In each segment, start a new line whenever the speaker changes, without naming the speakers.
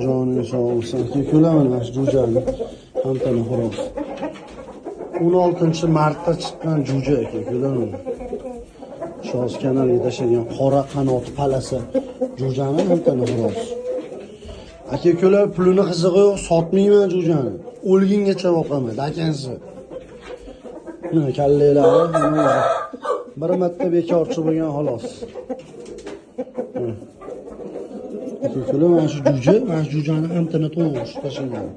Joning sağ olsun. Kekulaman jo'jani ham tana xo'roz. 16-martda chiqqan jo'ja kekulaman. Shoz kanaliga tashlagan qora qanot palasi jo'jani ham tana xo'roz. Aka-ukalar pulini qizig'i yo'q, sotmayman jo'jani. O'lgungacha boqaman, akansi. Mana kallalari bir marta bekorchi bo'lgan xolos. Aka-ukalar mana shu jo'jani ham tana to'g'ri tashlagan.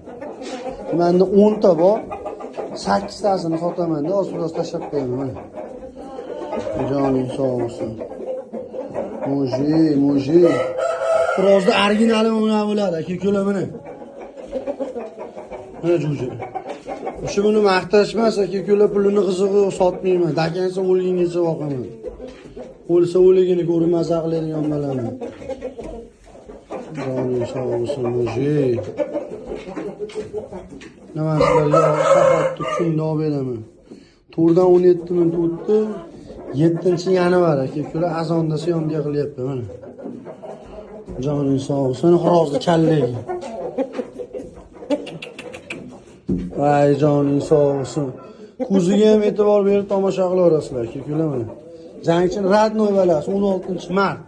Menda 10 ta bor. 8 tasini sotaman-da, oz-oz tashlab qo'yaman. Joning sog' bo'lsin. Moji. Birozda originali mana bo'ladi, aka-ukalar mana. Mana jo'ja. O'sha buni maqtashmas, aka-ukalar pulini qizig'i sotmayman. Dakansa o'lgungacha boqaman. O'lsa o'ligini ko'rib maza qiladigan bolaman. Joning sog' bo'lsin, moji. Namaslarga saxotni kunda olib beraman. To'rdan 17 minut o'tdi. 7-yanvar aka-ukalar azonda syomka qilyapti mana. Joning sog' bo'lsin, xo'rozni kallaga. Voy joning sog' bo'lsin. Ko'ziga ham e'tibor berib tomosha qilaverasizlar aka-ukalar mana. Jangchi radnoy balasi 16-mart.